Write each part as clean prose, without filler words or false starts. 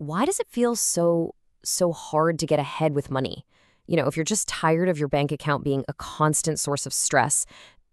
why does it feel so hard to get ahead with money? If you're just tired of your bank account being a constant source of stress,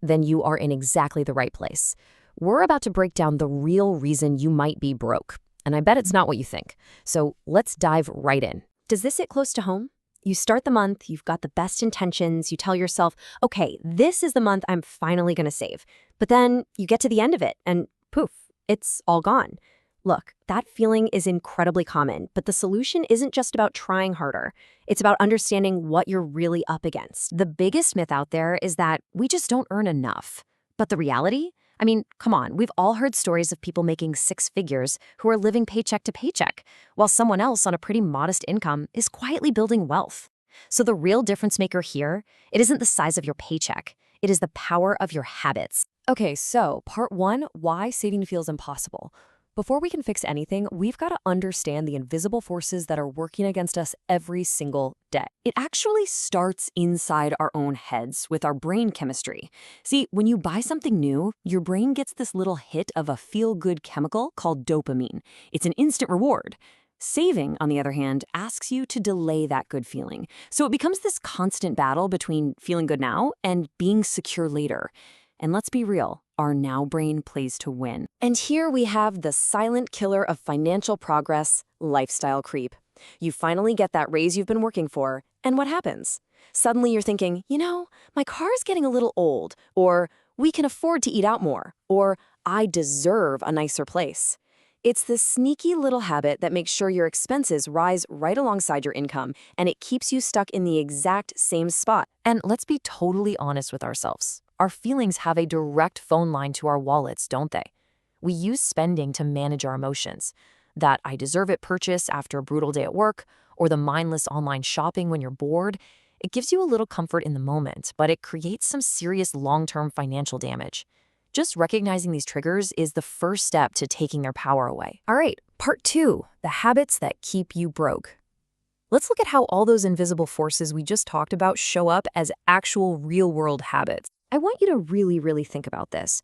then you are in exactly the right place. We're about to break down the real reason you might be broke, and I bet it's not what you think. So let's dive right in. Does this hit close to home? You start the month, you've got the best intentions, you tell yourself, okay, this is the month I'm finally going to save. But then you get to the end of it and poof, it's all gone. Look, that feeling is incredibly common, but the solution isn't just about trying harder. It's about understanding what you're really up against. The biggest myth out there is that we just don't earn enough. But the reality? I mean, come on, we've all heard stories of people making six figures who are living paycheck to paycheck, while someone else on a pretty modest income is quietly building wealth. So the real difference maker here, it isn't the size of your paycheck. It is the power of your habits. Okay, so part one, why saving feels impossible. Before we can fix anything, we've got to understand the invisible forces that are working against us every single day. It actually starts inside our own heads with our brain chemistry. See, when you buy something new, your brain gets this little hit of a feel-good chemical called dopamine. It's an instant reward. Saving, on the other hand, asks you to delay that good feeling. So it becomes this constant battle between feeling good now and being secure later. And let's be real, our now brain plays to win. And here we have the silent killer of financial progress, lifestyle creep. You finally get that raise you've been working for, and what happens? Suddenly you're thinking, my car is getting a little old, or we can afford to eat out more, or I deserve a nicer place. It's this sneaky little habit that makes sure your expenses rise right alongside your income, and it keeps you stuck in the exact same spot. And let's be totally honest with ourselves. Our feelings have a direct phone line to our wallets, don't they? We use spending to manage our emotions. That I deserve it purchase after a brutal day at work, or the mindless online shopping when you're bored, it gives you a little comfort in the moment, but it creates some serious long-term financial damage. Just recognizing these triggers is the first step to taking their power away. All right, part two, the habits that keep you broke. Let's look at how all those invisible forces we just talked about show up as actual real-world habits. I want you to really think about this.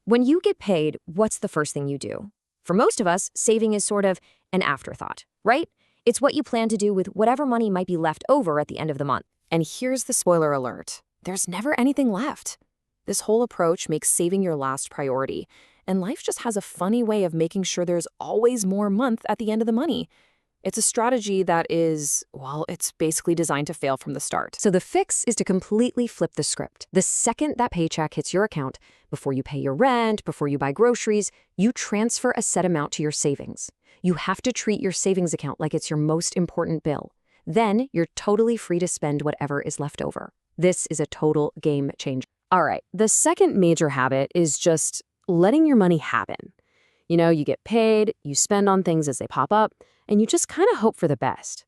When you get paid, what's the first thing you do? For most of us, saving is sort of an afterthought, right? It's what you plan to do with whatever money might be left over at the end of the month. And here's the spoiler alert. There's never anything left. This whole approach makes saving your last priority, and life just has a funny way of making sure there's always more month at the end of the money. It's a strategy that is, it's basically designed to fail from the start. So the fix is to completely flip the script. The second that paycheck hits your account, before you pay your rent, before you buy groceries, you transfer a set amount to your savings. You have to treat your savings account like it's your most important bill. Then you're totally free to spend whatever is left over. This is a total game changer. All right, the second major habit is just letting your money happen. You get paid, you spend on things as they pop up, and you just kind of hope for the best.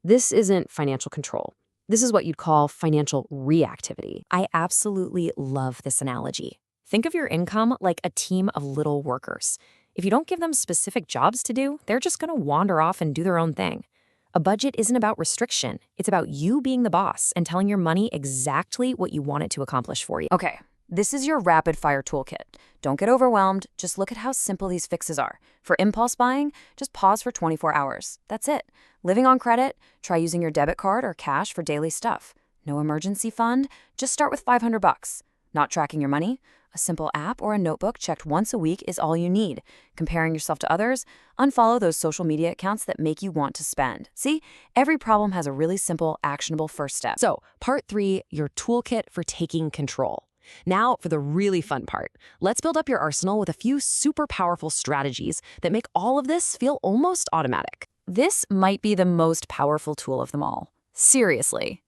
This isn't financial control. This is what you'd call financial reactivity. I absolutely love this analogy. Think of your income like a team of little workers. If you don't give them specific jobs to do, they're just going to wander off and do their own thing. A budget isn't about restriction. It's about you being the boss and telling your money exactly what you want it to accomplish for you. Okay, this is your rapid-fire toolkit. Don't get overwhelmed. Just look at how simple these fixes are. For impulse buying, just pause for 24 hours. That's it. Living on credit, try using your debit card or cash for daily stuff. No emergency fund, just start with $500. Not tracking your money? A simple app or a notebook checked once a week is all you need. Comparing yourself to others? Unfollow those social media accounts that make you want to spend. See, every problem has a really simple, actionable first step. So, part three, your toolkit for taking control. Now for the really fun part. Let's build up your arsenal with a few super powerful strategies that make all of this feel almost automatic. This might be the most powerful tool of them all. Seriously.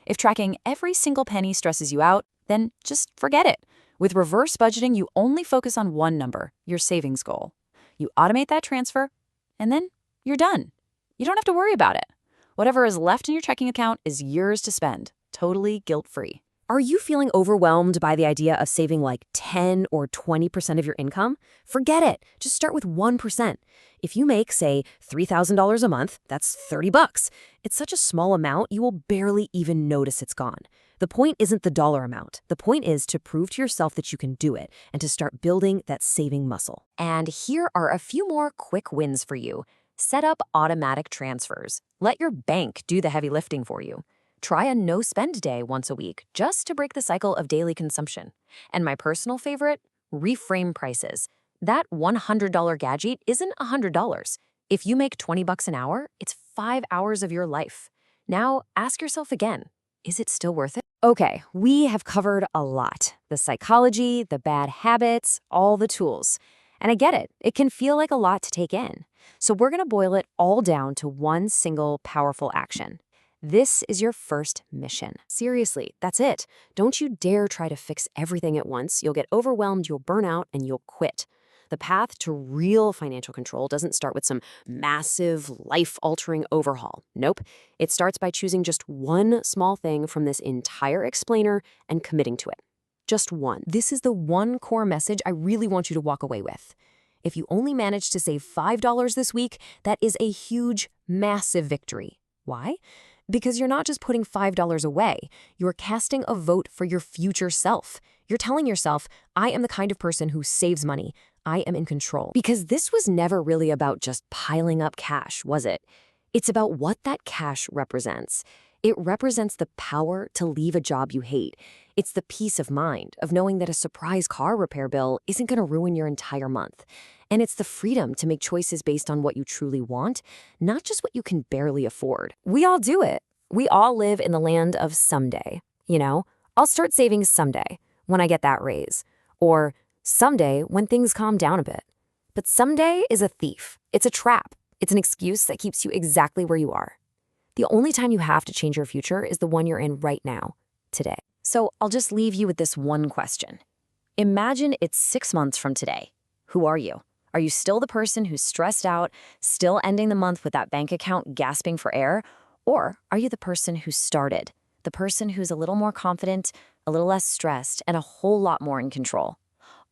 If tracking every single penny stresses you out, then just forget it. With reverse budgeting, you only focus on one number, your savings goal. You automate that transfer, and then you're done. You don't have to worry about it. Whatever is left in your checking account is yours to spend, totally guilt-free. Are you feeling overwhelmed by the idea of saving like 10 or 20% of your income? Forget it. Just start with 1%. If you make, say, $3,000 a month, that's $30. It's such a small amount, you will barely even notice it's gone. The point isn't the dollar amount. The point is to prove to yourself that you can do it and to start building that saving muscle. And here are a few more quick wins for you. Set up automatic transfers. Let your bank do the heavy lifting for you. Try a no-spend day once a week just to break the cycle of daily consumption. And my personal favorite, reframe prices. That $100 gadget isn't $100. If you make 20 bucks an hour, it's 5 hours of your life. Now, ask yourself again, is it still worth it? Okay, we have covered a lot. The psychology, the bad habits, all the tools. And I get it. It can feel like a lot to take in. So we're going to boil it all down to one single powerful action. This is your first mission. Seriously, that's it. Don't you dare try to fix everything at once. You'll get overwhelmed, you'll burn out, and you'll quit. The path to real financial control doesn't start with some massive, life-altering overhaul. Nope. It starts by choosing just one small thing from this entire explainer and committing to it. Just one. This is the one core message I really want you to walk away with. If you only manage to save $5 this week, that is a huge, massive victory. Why? Because you're not just putting $5 away, you're casting a vote for your future self. You're telling yourself, I am the kind of person who saves money. I am in control. Because this was never really about just piling up cash, was it? It's about what that cash represents. It represents the power to leave a job you hate. It's the peace of mind of knowing that a surprise car repair bill isn't going to ruin your entire month. And it's the freedom to make choices based on what you truly want, not just what you can barely afford. We all do it. We all live in the land of someday. You know, I'll start saving someday when I get that raise. Or someday when things calm down a bit. But someday is a thief. It's a trap. It's an excuse that keeps you exactly where you are. The only time you have to change your future is the one you're in right now, today. So I'll just leave you with this one question. Imagine it's 6 months from today. Who are you? Are you still the person who's stressed out, still ending the month with that bank account gasping for air? Or are you the person who started? The person who's a little more confident, a little less stressed, and a whole lot more in control?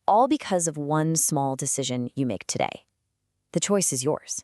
All because of one small decision you make today. The choice is yours.